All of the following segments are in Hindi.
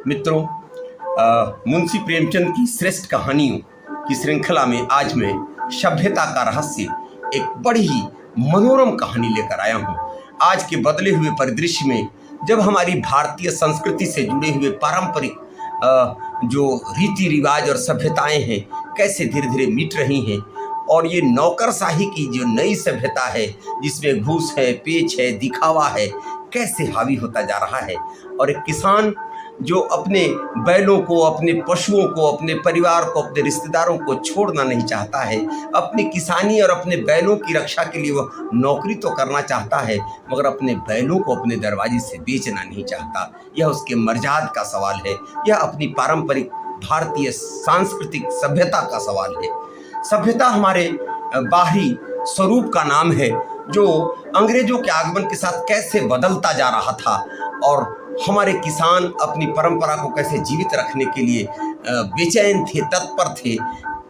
मित्रों, मुंशी प्रेमचंद की श्रेष्ठ कहानियों की श्रृंखला में आज मैं सभ्यता का रहस्य एक बड़ी ही मनोरम कहानी लेकर आया हूँ। आज के बदले हुए परिदृश्य में जब हमारी भारतीय संस्कृति से जुड़े हुए पारंपरिक जो रीति रिवाज और सभ्यताएं हैं कैसे धीरे धीरे मिट रही हैं, और ये नौकरशाही की जो नई सभ्यता है जिसमें घूस है, पेच है, दिखावा है, कैसे हावी होता जा रहा है। और एक किसान जो अपने बैलों को, अपने पशुओं को, अपने परिवार को, अपने रिश्तेदारों को छोड़ना नहीं चाहता है, अपनी किसानी और अपने बैलों की रक्षा के लिए वह नौकरी तो करना चाहता है मगर अपने बैलों को अपने दरवाजे से बेचना नहीं चाहता। यह उसके मर्याद का सवाल है, यह अपनी पारंपरिक भारतीय सांस्कृतिक सभ्यता का सवाल है। सभ्यता हमारे बाहरी स्वरूप का नाम है जो अंग्रेजों के आगमन के साथ कैसे बदलता जा रहा था और हमारे किसान अपनी परंपरा को कैसे जीवित रखने के लिए बेचैन थे, तत्पर थे।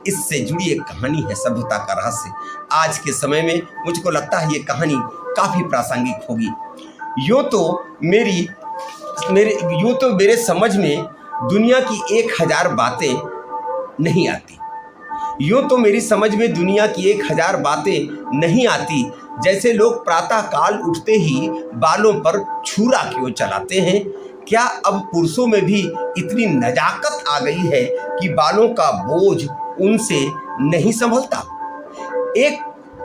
इससे जुड़ी एक कहानी है सभ्यता का रहस्य। आज के समय में मुझको लगता है ये कहानी काफ़ी प्रासंगिक होगी। यूँ तो मेरे समझ में दुनिया की 1000 बातें नहीं आती। यूँ तो मेरी समझ में दुनिया की 1000 बातें नहीं आती। जैसे लोग प्रातः काल उठते ही बालों पर छुरा क्यों चलाते हैं, क्या अब पुरुषों में भी इतनी नजाकत आ गई है कि बालों का बोझ उनसे नहीं संभलता। एक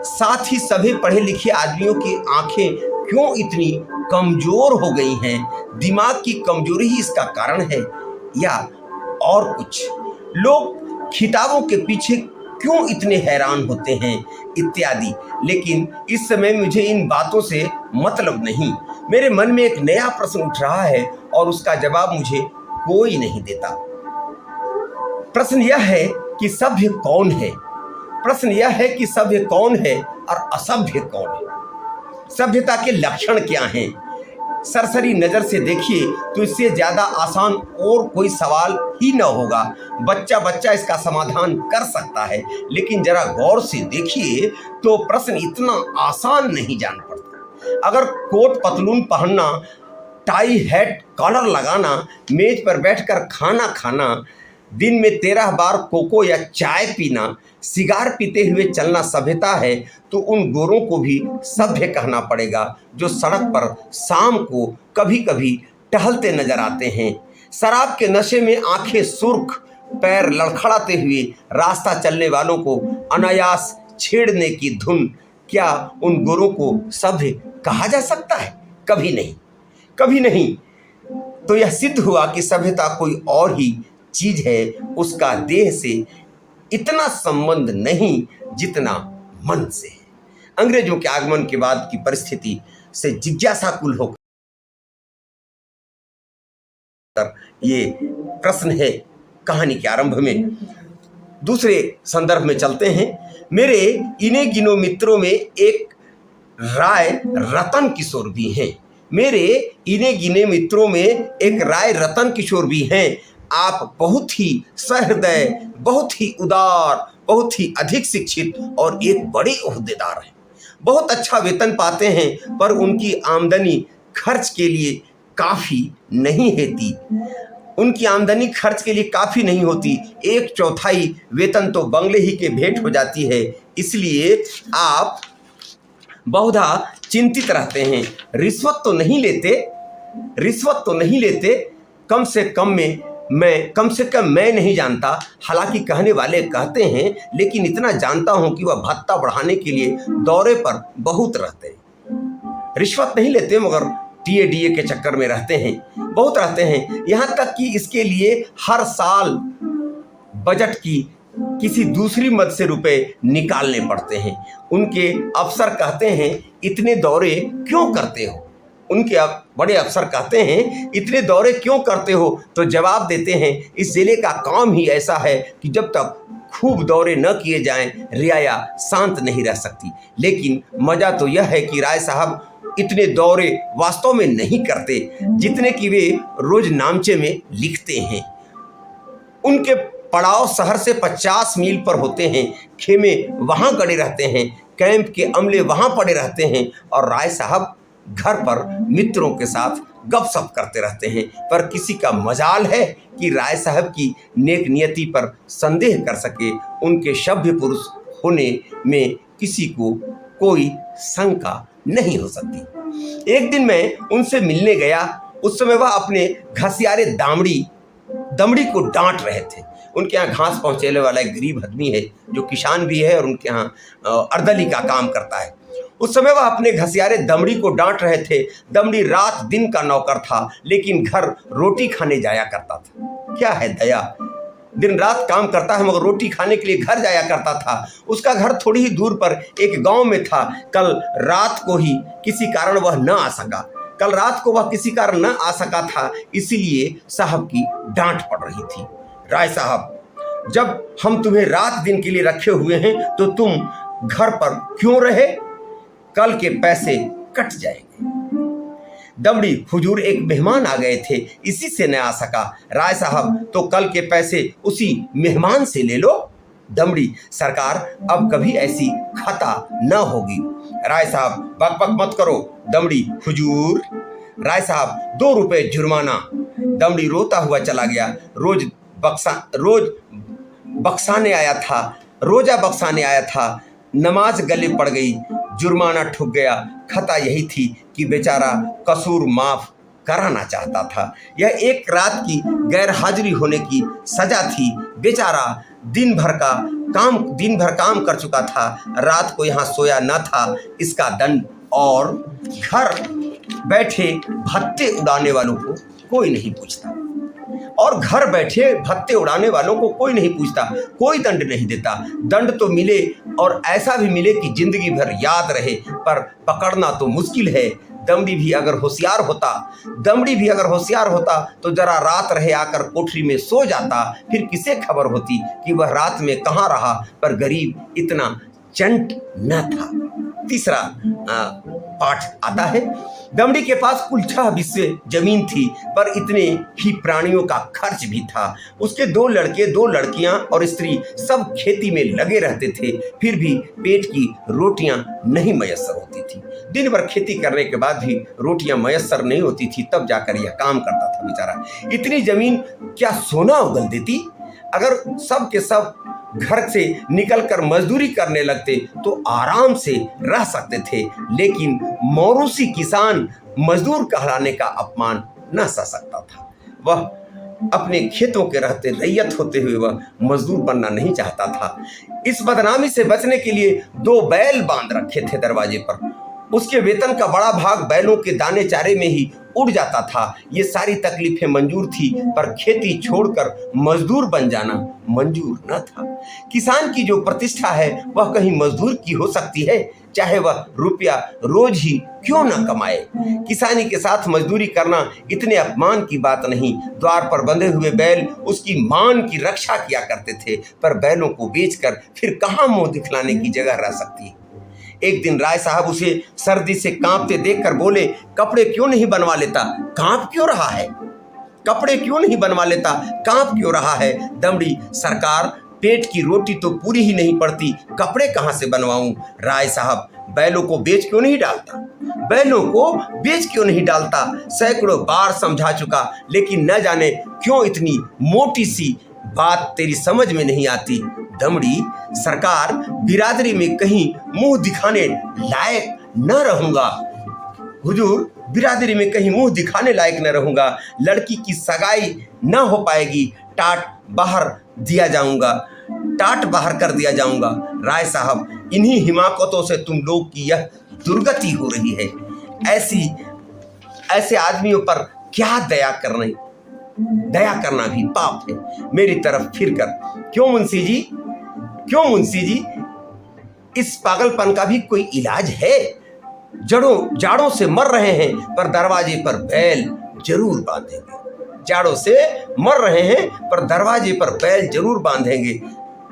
साथ ही सभी पढ़े लिखे आदमियों की आंखें क्यों इतनी कमज़ोर हो गई हैं, दिमाग की कमजोरी ही इसका कारण है या और कुछ। लोग खिताबों के पीछे क्यों इतने हैरान होते हैं इत्यादि। लेकिन इस समय मुझे इन बातों से मतलब नहीं। मेरे मन में एक नया प्रश्न उठ रहा है और उसका जवाब मुझे कोई नहीं देता। प्रश्न यह है कि सभ्य कौन है। प्रश्न यह है कि सभ्य कौन है और असभ्य कौन है। सभ्यता के लक्षण क्या हैं। सरसरी नज़र से देखिए तो इससे ज़्यादा आसान और कोई सवाल ही न होगा। बच्चा इसका समाधान कर सकता है, लेकिन जरा गौर से देखिए तो प्रश्न इतना आसान नहीं जान पड़ता। अगर कोट पतलून पहनना, टाई हैट कॉलर लगाना, मेज पर बैठकर खाना खाना, दिन में 13 बार कोको या चाय पीना, सिगार पीते हुए चलना सभ्यता है तो उन गोरों को भी सभ्य कहना पड़ेगा जो सड़क पर शाम को कभी कभी टहलते नजर आते हैं। शराब के नशे में आंखें सुर्ख, पैर लड़खड़ाते हुए रास्ता चलने वालों को अनायास छेड़ने की धुन, क्या उन गोरों को सभ्य कहा जा सकता है? कभी नहीं, कभी नहीं। तो यह सिद्ध हुआ कि सभ्यता कोई और ही चीज है। उसका देह से इतना संबंध नहीं जितना मन से है। अंग्रेजों के आगमन के बाद की परिस्थिति से जिज्ञासाकुल होकर ये प्रश्न है कहानी के आरंभ में। दूसरे संदर्भ में चलते हैं। मेरे इने गिनो मित्रों में एक राय रतन किशोर भी हैं। मेरे इने गिने मित्रों में एक राय रतन किशोर भी हैं। आप बहुत ही सहृदय, बहुत ही उदार, बहुत ही अधिक शिक्षित और एक बड़े ओहदेदार हैं। बहुत अच्छा वेतन पाते हैं पर उनकी आमदनी खर्च के लिए काफ़ी नहीं होती। उनकी आमदनी खर्च के लिए काफ़ी नहीं होती। 1/4 वेतन तो बंगले ही के भेंट हो जाती है। इसलिए आप बहुधा चिंतित रहते हैं। रिश्वत तो नहीं लेते, कम से कम मैं नहीं जानता। हालांकि कहने वाले कहते हैं, लेकिन इतना जानता हूं कि वह भत्ता बढ़ाने के लिए दौरे पर बहुत रहते हैं। रिश्वत नहीं लेते मगर टीए के चक्कर में रहते हैं, बहुत रहते हैं। यहाँ तक कि इसके लिए हर साल बजट की किसी दूसरी मद से रुपए निकालने पड़ते हैं। उनके अफसर कहते हैं, इतने दौरे क्यों करते हो? उनके बड़े अफसर कहते हैं, इतने दौरे क्यों करते हो? तो जवाब देते हैं, इस जिले का काम ही ऐसा है कि जब तक खूब दौरे न किए जाएं, रियाया शांत नहीं रह सकती। लेकिन मज़ा तो यह है कि राय साहब इतने दौरे वास्तव में नहीं करते जितने कि वे रोज नामचे में लिखते हैं। उनके पड़ाव शहर से 50 मील पर होते हैं। खेमे वहाँ गड़े रहते हैं, कैंप के अमले वहाँ पड़े रहते हैं और राय साहब घर पर मित्रों के साथ गपशप करते रहते हैं, पर किसी का मजाल है कि राय साहब की नेक नियति पर संदेह कर सके। उनके सभ्य पुरुष होने में किसी को कोई शंका नहीं हो सकती। एक दिन मैं उनसे मिलने गया। उस समय वह अपने घसियारे दमड़ी को डांट रहे थे। उनके यहाँ घास पहुँचाने वाला एक गरीब आदमी है जो किसान भी है और उनके यहाँ अर्दली का काम करता है। उस समय वह अपने घसियारे दमड़ी को डांट रहे थे। दमड़ी रात दिन का नौकर था, लेकिन घर रोटी खाने जाया करता था। क्या है दया, दिन रात काम करता है मगर रोटी खाने के लिए घर जाया करता था। उसका घर थोड़ी ही दूर पर एक गांव में था। कल रात को किसी कारण वह न आ सका था, इसीलिए साहब की डांट पड़ रही थी। राय साहब, जब हम तुम्हें रात दिन के लिए रखे हुए हैं तो तुम घर पर क्यों रहे? कल के पैसे कट जाएंगे। दमड़ी, हुजूर एक मेहमान आ गए थे, इसी से न आ सका। राय साहब, तो कल के पैसे उसी मेहमान से ले लो। दमड़ी, सरकार अब कभी ऐसी खता न होगी। राय साहब, बक बक मत करो। दमड़ी, हुजूर। राय साहब, 2 रुपए जुर्माना। दमड़ी रोता हुआ चला गया। रोजा बक्साने आया था। नमाज गले पड़ गई, जुर्माना ठुक गया। खता यही थी कि बेचारा कसूर माफ कराना चाहता था। यह एक रात की गैर हाजिरी होने की सजा थी। बेचारा दिन भर काम कर चुका था, रात को यहाँ सोया न था, इसका दंड। और घर बैठे भत्ते उड़ाने वालों को कोई नहीं पूछता, कोई दंड नहीं देता। दंड तो मिले और ऐसा भी मिले कि जिंदगी भर याद रहे, पर पकड़ना तो मुश्किल है। दमड़ी भी अगर होशियार होता तो जरा रात रहे आकर कोठरी में सो जाता, फिर किसे खबर होती कि वह रात में कहाँ रहा। पर गरीब इतना चंट न था। तीसरा पाठ आता है। दमड़ी के पास कुल 6 बिस्से जमीन थी, पर इतने ही प्राणियों का खर्च भी था। उसके 2 लड़के, 2 लड़कियां और स्त्री सब खेती में लगे रहते थे, फिर भी पेट की रोटियां नहीं मयस्सर होती थी। दिन भर खेती करने के बाद भी रोटियां मयस्सर नहीं होती थी, तब जाकर यह काम करता था बेचारा। इतनी जमीन क्या सोना उगल देती? अगर सब के सब घर से निकलकर मजदूरी करने लगते तो आराम से रह सकते थे, लेकिन मौरूसी किसान मजदूर कहलाने का अपमान न सह सकता था। वह अपने खेतों के रहते रैयत होते हुए वह मजदूर बनना नहीं चाहता था। इस बदनामी से बचने के लिए 2 बैल बांध रखे थे दरवाजे पर। उसके वेतन का बड़ा भाग बैलों के दाने चारे में ही उड़ जाता था। ये सारी तकलीफें मंजूर थी, पर खेती छोड़कर मजदूर बन जाना मंजूर न था। किसान की जो प्रतिष्ठा है वह कहीं मजदूर की हो सकती है, चाहे वह रुपया रोज ही क्यों न कमाए। किसानी के साथ मजदूरी करना इतने अपमान की बात नहीं। द्वार पर बंधे हुए बैल उसकी मान की रक्षा किया करते थे, पर बैलों को बेचकर फिर कहाँ मुंह दिखलाने की जगह रह सकती है। एक दिन राय साहब उसे सर्दी से कांपते देखकर बोले, कपड़े क्यों नहीं बनवा लेता? कांप क्यों रहा है? कपड़े क्यों नहीं बनवा लेता? कांप क्यों रहा है? दमड़ी, सरकार पेट की रोटी तो पूरी ही नहीं पड़ती, कपड़े कहाँ से बनवाऊं? राय साहब, बैलों को बेच क्यों नहीं डालता? सैकड़ों बार समझा चुका, लेकिन न जाने क्यों इतनी मोटी सी बात तेरी समझ में नहीं आती। दमड़ी, सरकार बिरादरी में कहीं मुंह दिखाने लायक न रहूंगा। हुजूर, बिरादरी में कहीं मुंह दिखाने लायक न रहूंगा। लड़की की सगाई न हो पाएगी, टाट बाहर कर दिया जाऊंगा। राय साहब, इन्हीं हिमाकतों से तुम लोग की यह दुर्गति हो रही है। ऐसे आदमियों पर क्या दया करना भी पाप है। मेरी तरफ फिर कर। क्यों मुंशी जी, इस पागलपन का भी कोई इलाज है? जाड़ों से मर रहे हैं, पर दरवाजे पर बैल जरूर बांधेंगे।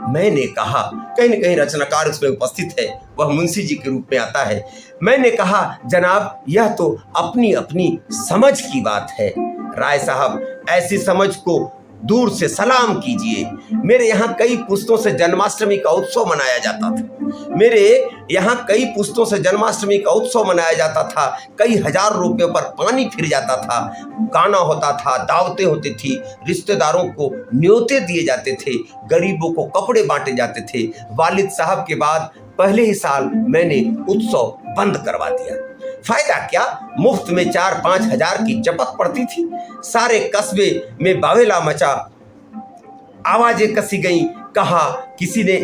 मैंने कहा, कहीं न कहीं रचनाकार उसमें उपस्थित है, वह मुंशी जी के रूप में आता है। मैंने कहा, जनाब, यह तो अपनी अपनी समझ की बात है। राय साहब, ऐसी समझ को दूर से सलाम कीजिए। मेरे यहाँ कई पुस्तों से जन्माष्टमी का उत्सव मनाया जाता था। मेरे यहाँ कई पुस्तों से जन्माष्टमी का उत्सव मनाया जाता था। कई हजार रुपयों पर पानी फिर जाता था, गाना होता था, दावतें होती थी, रिश्तेदारों को न्योते दिए जाते थे, गरीबों को कपड़े बांटे जाते थे। वालिद साहब के बाद पहले ही साल मैंने उत्सव बंद करवा दिया। फायदा क्या, मुफ्त में 4-5 हजार की चपत पड़ती थी। सारे कस्बे में बावेला मचा, आवाजें कसी गई। कहा किसी ने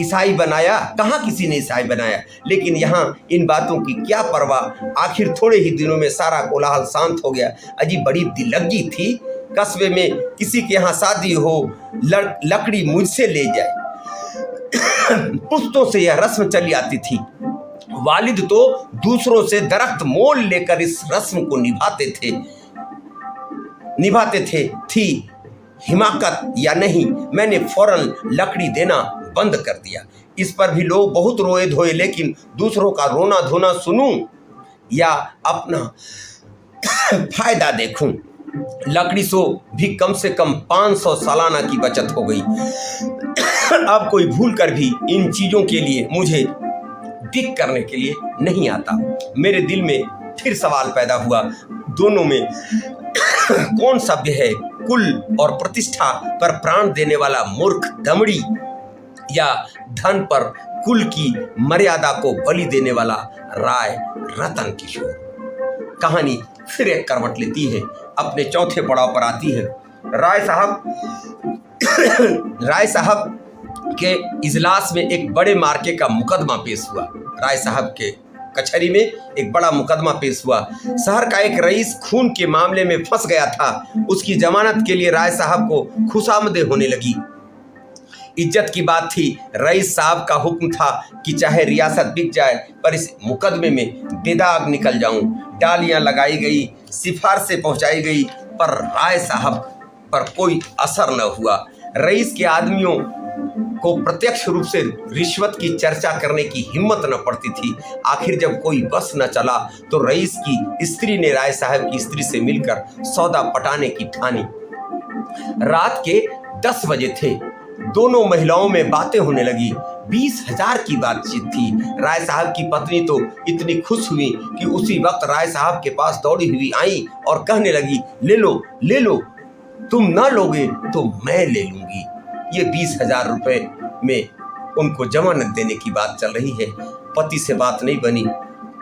ईसाई बनाया, कहाँ किसी ने ईसाई बनाया। लेकिन यहाँ इन बातों की क्या परवाह। आखिर थोड़े ही दिनों में सारा कोलाहल शांत हो गया। अजी बड़ी दिललगी थी। कस्बे में किसी के यहाँ शादी हो, लकड़ी मुझसे ले जाए। पुश्तों से यह रस्म चली आती थी। वालिद तो दूसरों से दरख्त मोल लेकर इस रस्म को निभाते थे। थी हिमाकत या नहीं, मैंने फौरन लकड़ी देना बंद कर दिया। इस पर भी लोग बहुत रोए धोए, लेकिन दूसरों का रोना धोना सुनूं या अपना फायदा देखूं। लकड़ी भी कम से कम 500 सालाना की बचत हो गई। अब कोई भूल कर भी इन चीज़ों के लिए मुझे दिक करने के लिए नहीं आता। मेरे दिल में फिर सवाल पैदा हुआ, दोनों में कौन सभ्य है? कुल और प्रतिष्ठा पर प्राण देने वाला मूर्ख दमड़ी, या धन पर कुल की मर्यादा को बलि देने वाला राय रतन किशोर? कहानी फिर एक करवट लेती है, अपने चौथे पड़ाव पर आती है। राय साहब के इजलास में एक बड़े मार्के का मुकदमा पेश हुआ। राय साहब के कचहरी में एक बड़ा मुकदमा पेश हुआ। शहर का एक रईस खून के मामले में फंस गया था। उसकी जमानत के लिए राय साहब को खुशामदें होने लगी। इज्जत की बात थी। रईस साहब का हुक्म था कि चाहे रियासत बिक जाए, पर इस मुकदमे में बेदाग निकल जाऊं। डालियां लगाई गई, सिफारिशें पहुंचाई गई, पर राय साहब पर कोई असर न हुआ। रईस के आदमियों को प्रत्यक्ष रूप से रिश्वत की चर्चा करने की हिम्मत न पड़ती थी। आखिर जब कोई बस न चला तो रईस की स्त्री ने राय साहब की स्त्री से मिलकर सौदा पटाने की ठानी। रात के 10 बजे थे। दोनों महिलाओं में बातें होने लगी। 20,000 की बातचीत थी। राय साहब की पत्नी तो इतनी खुश हुई कि उसी वक्त राय साहब के पास दौड़ी हुई आई और कहने लगी, ले लो ले लो, तुम ना लोगे तो मैं ले लूंगी। ये 20,000 रुपए में उनको जमानत देने की बात चल रही है। पति से बात नहीं बनी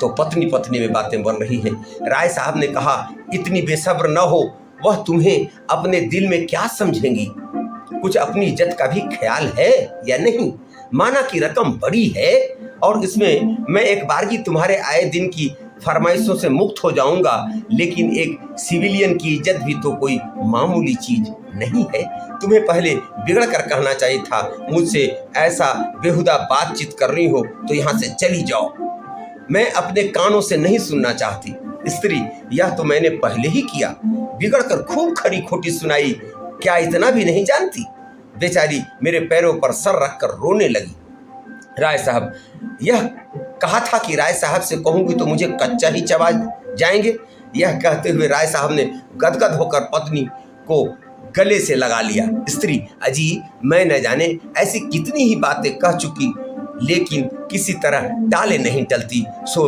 तो पत्नी में बातें बन रही है। राय साहब ने कहा, इतनी बेसब्र न हो, वह तुम्हें अपने दिल में क्या समझेंगी? कुछ अपनी इज्जत का भी ख्याल है या नहीं? माना कि रकम बड़ी है और इसमें मैं एक बार की तुम्हारे आए दिन की फरमाइशों से मुक्त हो जाऊंगा, लेकिन एक सिविलियन की इज्जत भी तो कोई मामूली चीज नहीं है। तुम्हें पहले बिगड़ कर कहना चाहिए था, मुझसे ऐसा बेहुदा बातचीत कर रही हो तो यहाँ से चली जाओ। मैं अपने कानों से नहीं सुनना चाहती। स्त्री, यह तो मैंने पहले ही किया। बिगड़ कर खूब खरी खोटी सुनाई, क्या इतना भी नहीं जानती? बेचारी मेरे पैरों पर सर रखकर रोने लगी। राय साहब, यह कहा था कि राय साहब से कहूंगी तो मुझे कच्चा ही चबा जाएंगे। यह कहते हुए राय साहब ने गदगद होकर पत्नी को गले से लगा लिया। स्त्री, अजी मैं न जाने ऐसी कितनी ही बातें कह चुकी, लेकिन किसी तरह टाले नहीं टलती, सो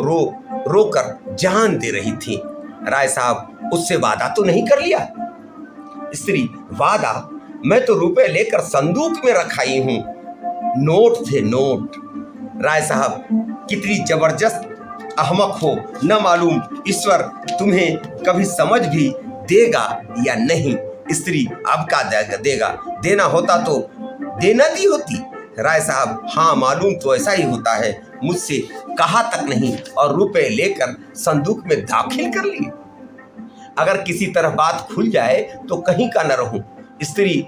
रो कर जान दे रही थी। राय साहब, उससे वादा तो नहीं कर लिया? स्त्री, वादा? मैं तो रुपए लेकर संदूक में रखाई हूँ। नोट थे, नोट। राय साहब, कितनी जबरदस्त अहमक हो, न मालूम ईश्वर तुम्हें कभी समझ भी देगा या नहीं। स्त्री, अब का देगा? देना होता तो देना दी होती। राय साहब, हाँ मालूम तो ऐसा ही होता है। मुझसे कहा तक नहीं और रुपए लेकर संदूक में दाखिल कर लिए। अगर किसी तरह बात खुल जाए तो कहीं का न रहूं। स्त्री,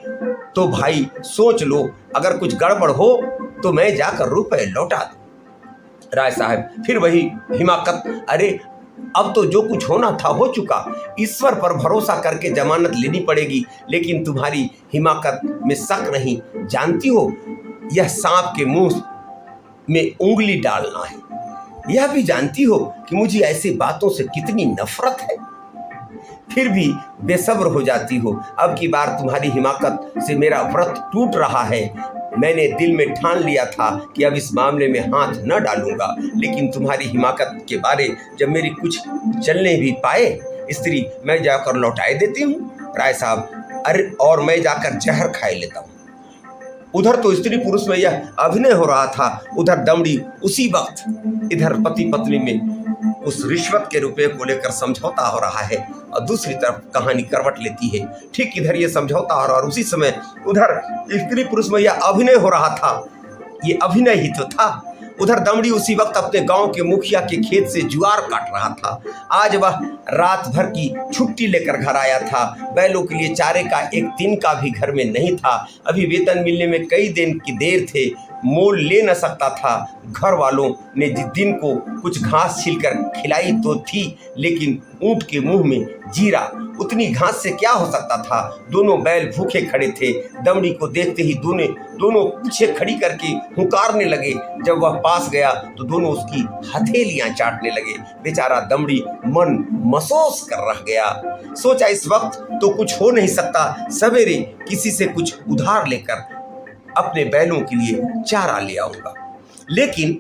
तो भाई सोच लो, अगर कुछ गड़बड़ हो तो मैं जाकर रुपए लौटा दूं। राय साहब, फिर वही हिमाकत, अरे अब तो जो कुछ होना था हो चुका। ईश्वर पर भरोसा करके जमानत लेनी पड़ेगी, लेकिन तुम्हारी हिमाकत में शक नहीं। जानती हो, यह सांप के मुंह में उंगली डालना है। यह भी जानती हो कि मुझे ऐसी बातों से कितनी नफरत है, फिर भी बेसब्र हो जाती हो। अब की बार तुम्हारी हिमाकत से मेरा व्रत टूट रहा है। मैंने दिल में ठान लिया था कि अब इस मामले में हाथ न डालूंगा, लेकिन तुम्हारी हिमाकत के बारे जब मेरी कुछ चलने भी पाए स्त्री, मैं जाकर लौटाए देती हूँ। राय साहब, अरे और मैं जाकर जहर खाए लेता हूँ। उधर तो स्त्री पुरुष में यह अभिनय हो रहा था, उधर दमड़ी उसी वक्त इधर पति पत्नी में उस रिश्वत के रुपये को लेकर समझौता हो रहा है, और दूसरी तरफ कहानी करवट लेती है। ठीक इधर ये समझौता हो रहा और उसी समय उधर स्त्री पुरुष में यह अभिनय हो रहा था, ये अभिनय ही तो था। उधर दमड़ी उसी वक्त अपने गांव के मुखिया के खेत से ज्वार काट रहा था। आज वह रात भर की छुट्टी लेकर घर आया था। बैलों के लिए चारे का एक दिन का भी घर में नहीं था। अभी वेतन मिलने में कई दिन की देर थे, मोल ले न सकता था। घर वालों ने जिस दिन को कुछ घास छीलकर खिलाई तो थी, लेकिन ऊंट के मुंह में जीरा, उतनी घास से क्या हो सकता था। दोनों बैल भूखे खड़े थे। दमड़ी को देखते ही दोनों पीछे खड़ी करके हुंकारने लगे। जब वह पास गया तो दोनों उसकी हथेलियां चाटने लगे। बेचारा दमड़ी मन महसूस कर रह गया। सोचा इस वक्त तो कुछ हो नहीं सकता, सवेरे किसी से कुछ उधार लेकर अपने बैलों के लिए चारा ले आऊंगा। लेकिन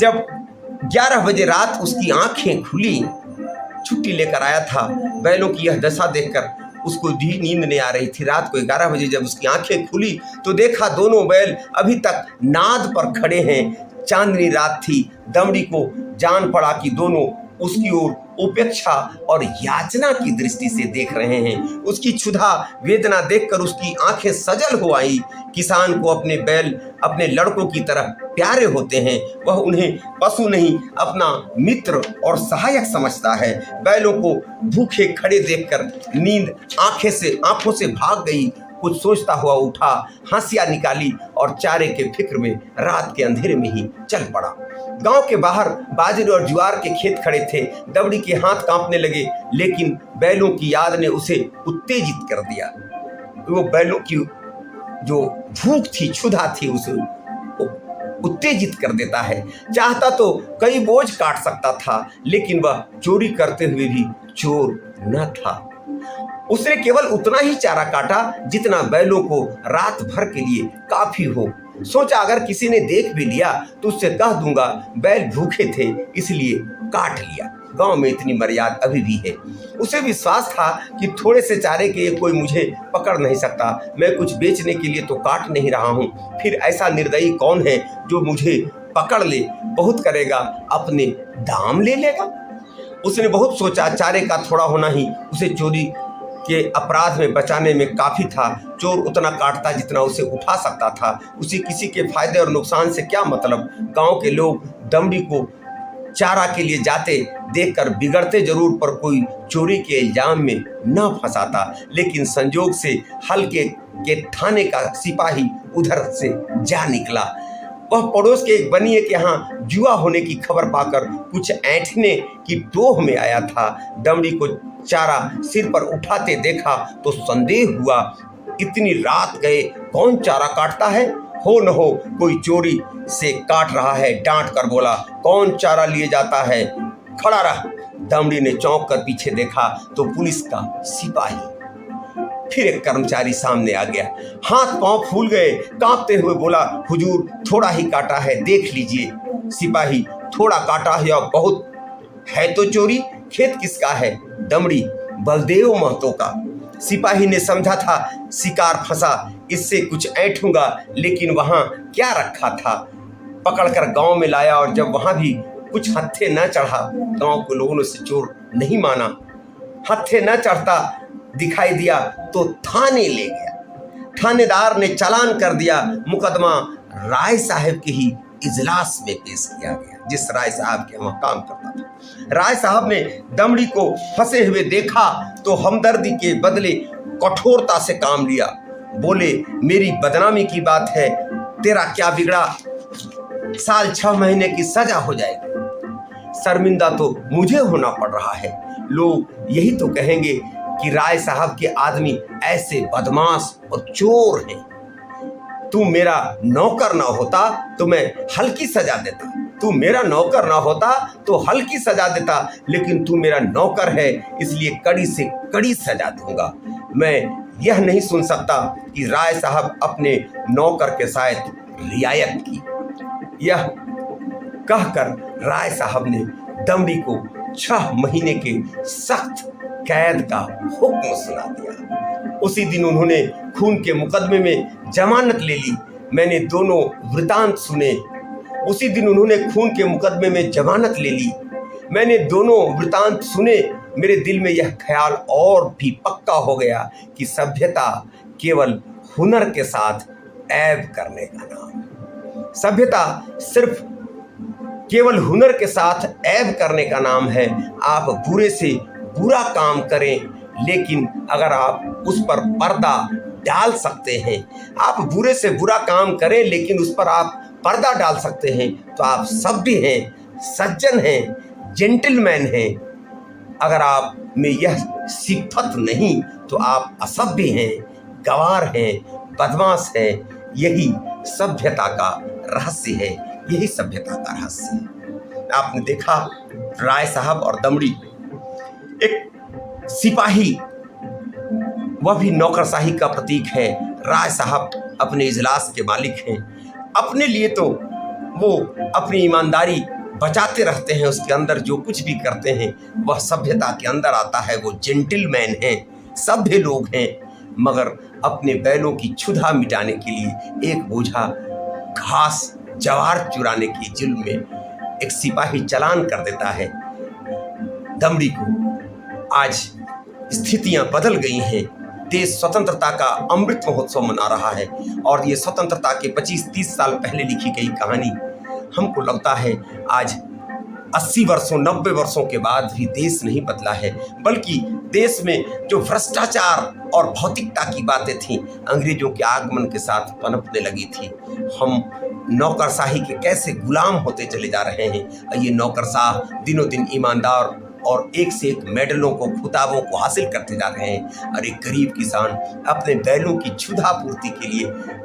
जब 11 बजे रात उसकी आंखें खुली, छुट्टी लेकर आया था, बैलों की यह दशा देखकर उसको भी नींद नहीं आ रही थी। रात को 11 बजे जब उसकी आंखें खुली तो देखा दोनों बैल अभी तक नाद पर खड़े हैं। चांदनी रात थी। दमड़ी को जान पड़ा कि दोनों उसकी ओर उपेक्षा और याचना की दृष्टि से देख रहे हैं। उसकी क्षुधा वेदना देखकर उसकी आंखें सजल हो आई। किसान को अपने बैल अपने लड़कों की तरह प्यारे होते हैं। वह उन्हें पशु नहीं, अपना मित्र और सहायक समझता है। बैलों को भूखे खड़े देखकर नींद आंखों से भाग गई। कुछ सोचता हुआ उठा, हंसिया निकाली और चारे के फिक्र में रात के अंधेरे में ही चल पड़ा। गांव के बाहर बाजरे और ज्वार के खेत खड़े थे। दमड़ी के हाथ कांपने लगे, लेकिन बैलों की याद ने उसे उत्तेजित कर दिया। वो बैलों की जो भूख थी, क्षुधा थी, उसे उत्तेजित कर देता है। चाहता तो कई बोझ काट सकता था, लेकिन वह चोरी करते हुए भी चोर न था। उसने केवल उतना ही चारा काटा जितना बैलों को रात भर के लिए काफी हो। सोचा अगर किसी ने देख भी लिया तो उससे कह दूंगा बैल भूखे थे इसलिए काट लिया। गांव में इतनी मर्यादा अभी भी है। उसे विश्वास था कि थोड़े से चारे के लिए कोई मुझे पकड़ नहीं सकता। मैं कुछ बेचने के लिए तो काट नहीं रहा हूँ, फिर ऐसा निर्दयी कौन है जो मुझे पकड़ ले, बहुत करेगा अपने दाम ले लेगा। उसने बहुत सोचा। चारे का थोड़ा होना ही उसे चोरी के अपराध में बचाने में काफ़ी था। चोर उतना काटता जितना उसे उठा सकता था। उसे किसी के फायदे और नुकसान से क्या मतलब। गांव के लोग दमड़ी को चारा के लिए जाते देखकर बिगड़ते जरूर, पर कोई चोरी के इल्जाम में न फंसाता। लेकिन संजोग से हल्के के थाने का सिपाही उधर से जा निकला। वह पड़ोस के एक बनिए के यहाँ जुआ होने की खबर पाकर कुछ ऐंठने की टोह में आया था। दमड़ी को चारा सिर पर उठाते देखा तो संदेह हुआ। इतनी रात गए कौन चारा काटता है? हो न हो कोई चोरी से काट रहा है। डांट कर बोला, कौन चारा लिए जाता है? खड़ा रह। दमड़ी ने चौंक कर पीछे देखा तो पुलिस का सिपाही। फिर एक कर्मचारी सामने आ गया। हाथ पांव फूल गए। कांपते हुए बोला, हुजूर थोड़ा ही काटा है, देख लीजिए। सिपाही, थोड़ा काटा है या बहुत है तो चोरी? खेत किसका है? दमड़ी, बलदेव महतो का। सिपाही ने समझा था शिकार फंसा, इससे कुछ ऐंठूंगा, लेकिन वहां क्या रखा था। पकड़कर गांव में लाया और जब वहां भी कुछ हत्थे न चढ़ा, गांव के लोगों ने उसे चोर नहीं माना। हत्थे न चढ़ता दिखाई दिया तो थाने ले गया। थानेदार ने चालान कर दिया। मुकदमा राय साहब के ही इजलास में पेश किया गया, जिस राय साहब के वहाँ काम करता था। राय साहब ने दमड़ी को फंसे हुए देखा तो हमदर्दी के बदले कठोरता से काम लिया। बोले, मेरी बदनामी की बात है, तेरा क्या बिगड़ा? साल 6 महीने की सजा हो जाएगी। शर्मिंदा तो मुझे होना पड़ रहा है। लोग यही तो कहेंगे कि राय साहब के आदमी ऐसे बदमाश और चोर हैं। तू मेरा नौकर ना होता तो मैं हल्की सजा देता। तू मेरा नौकर ना होता तो हल्की सजा देता, लेकिन तू मेरा नौकर है इसलिए कड़ी से कड़ी सजा दूंगा। मैं यह नहीं सुन सकता कि राय साहब अपने नौकर के साथ रियायत की। यह कहकर राय साहब ने दमड़ी को 6 महीने के सख्त कैद का हुक्म सुना दिया। उसी दिन उन्होंने खून के मुकदमे में जमानत ले ली। मैंने दोनों वृतांत सुने। उसी दिन उन्होंने खून के मुकदमे में जमानत ले ली। मैंने दोनों वृतांत सुने। मेरे दिल में यह ख्याल और भी पक्का हो गया कि सभ्यता केवल हुनर के साथ ऐब करने का नाम। सभ्यता सिर्फ केवल हुनर के साथ ऐब करने का नाम है। आप बुरे से बुरा काम करें, लेकिन अगर आप उस पर पर्दा डाल सकते हैं, आप बुरे से बुरा काम करें लेकिन उस पर आप पर्दा डाल सकते हैं, तो आप सभ्य हैं, सज्जन हैं, जेंटलमैन हैं। अगर आप में यह सिफत नहीं तो आप असभ्य हैं, गंवार हैं, बदमाश हैं। यही सभ्यता का रहस्य है, यही सभ्यता का रहस्य है। आपने देखा राय साहब और दमड़ी, एक सिपाही, वह भी नौकरशाही का प्रतीक है। राय साहब अपने इजलास के मालिक हैं। अपने लिए तो वो अपनी ईमानदारी बचाते रहते हैं, उसके अंदर जो कुछ भी करते हैं वह सभ्यता के अंदर आता है। वो जेंटलमैन हैं, सभ्य लोग हैं, मगर अपने बैलों की क्षुधा मिटाने के लिए एक बोझा घास जवार चुराने की जुल्म में एक सिपाही चालान कर देता है दमड़ी को। आज स्थितियां बदल गई हैं। देश स्वतंत्रता का अमृत महोत्सव मना रहा है और ये स्वतंत्रता के 25-30 साल पहले लिखी गई कहानी हमको लगता है आज 80 वर्षों 90 वर्षों के बाद भी देश नहीं बदला है, बल्कि देश में जो भ्रष्टाचार और भौतिकता की बातें थीं अंग्रेजों के आगमन के साथ पनपने लगी थी। हम नौकरशाही के कैसे गुलाम होते चले जा रहे हैं। ये नौकरशाह दिनों दिन ईमानदार और एक से एक मेडलों को, खिताबों को हासिल करते जा रहे हैं। और एक गरीब किसान अपने बैलों की क्षुधा पूर्ति के लिए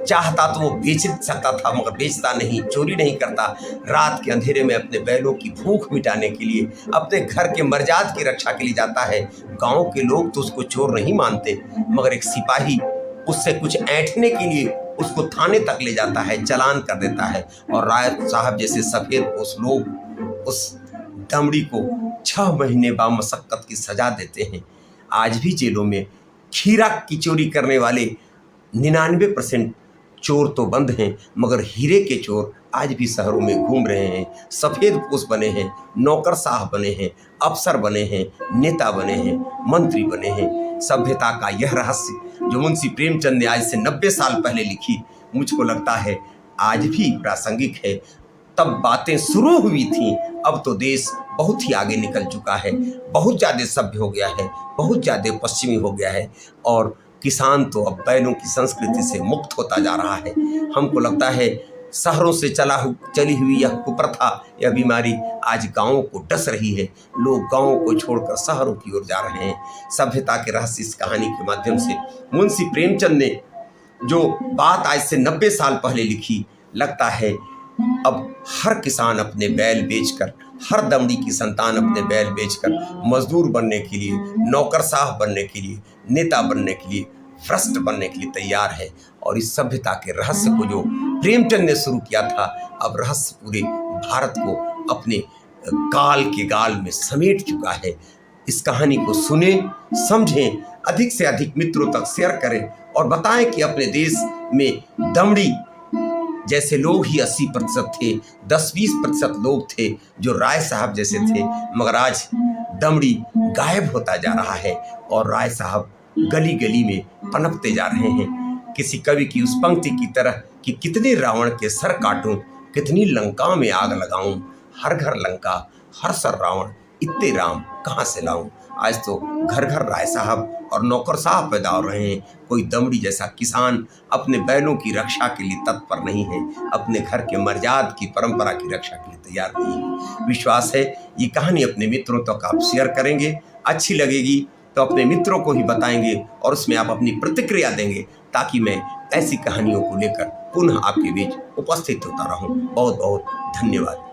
चाहता तो वो बेच सकता था, मगर बेचता नहीं, चोरी नहीं करता। रात के अंधेरे में अपने बैलों की भूख मिटाने के लिए, अपने घर के मर्याद की रक्षा के लिए जाता है। गांव के लोग तो उसको चोर नहीं मानते, मगर एक सिपाही उससे कुछ ऐंठने के लिए उसको थाने तक ले जाता है, चालान कर देता है। और राय साहब जैसे सफेदपोश लोग उस दमड़ी को 6 महीने बामशक्कत की सजा देते हैं। आज भी जेलों में खीरा की चोरी करने वाले 99% चोर तो बंद हैं, मगर हीरे के चोर आज भी शहरों में घूम रहे हैं। सफ़ेदपोश बने हैं, नौकरशाह बने हैं, अफसर बने हैं, नेता बने हैं, मंत्री बने हैं। सभ्यता का यह रहस्य जो मुंशी प्रेमचंद ने आज से 90 साल पहले लिखी, मुझको लगता है आज भी प्रासंगिक है। तब बातें शुरू हुई थीं, अब तो देश बहुत ही आगे निकल चुका है, बहुत ज़्यादा सभ्य हो गया है, बहुत ज़्यादा पश्चिमी हो गया है। और किसान तो अब बैलों की संस्कृति से मुक्त होता जा रहा है। हमको लगता है शहरों से चली हुई यह कुप्रथा, यह बीमारी आज गाँवों को डस रही है। लोग गाँवों को छोड़कर शहरों की ओर जा रहे हैं। सभ्यता के रहस्य इस कहानी के माध्यम से मुंशी प्रेमचंद ने जो बात आज से 90 साल पहले लिखी, लगता है अब हर किसान अपने बैल बेचकर, हर दमड़ी की संतान अपने बैल बेचकर मजदूर बनने के लिए, नौकरशाह बनने के लिए, नेता बनने के लिए, भ्रष्ट बनने के लिए तैयार है। और इस सभ्यता के रहस्य को जो प्रेमचंद ने शुरू किया था, अब रहस्य पूरे भारत को अपने काल के गाल में समेट चुका है। इस कहानी को सुने, समझें, अधिक से अधिक मित्रों तक शेयर करें और बताएं कि अपने देश में दमड़ी जैसे लोग ही 80% थे, 10-20% लोग थे जो राय साहब जैसे थे, मगर आज दमड़ी गायब होता जा रहा है और राय साहब गली गली में पनपते जा रहे हैं। किसी कवि की उस पंक्ति की तरह कि कितने रावण के सर काटूं, कितनी लंका में आग लगाऊं, हर घर लंका, हर सर रावण, इतने राम कहाँ से लाऊं। आज तो घर घर राय साहब और नौकरशाह पैदा हो रहे हैं। कोई दमड़ी जैसा किसान अपने बैलों की रक्षा के लिए तत्पर नहीं है, अपने घर के मर्यादा की परंपरा की रक्षा के लिए तैयार नहीं है। विश्वास है ये कहानी अपने मित्रों तक आप शेयर करेंगे, अच्छी लगेगी तो अपने मित्रों को ही बताएंगे और उसमें आप अपनी प्रतिक्रिया देंगे, ताकि मैं ऐसी कहानियों को लेकर पुनः आपके बीच उपस्थित होता रहूं। बहुत बहुत धन्यवाद।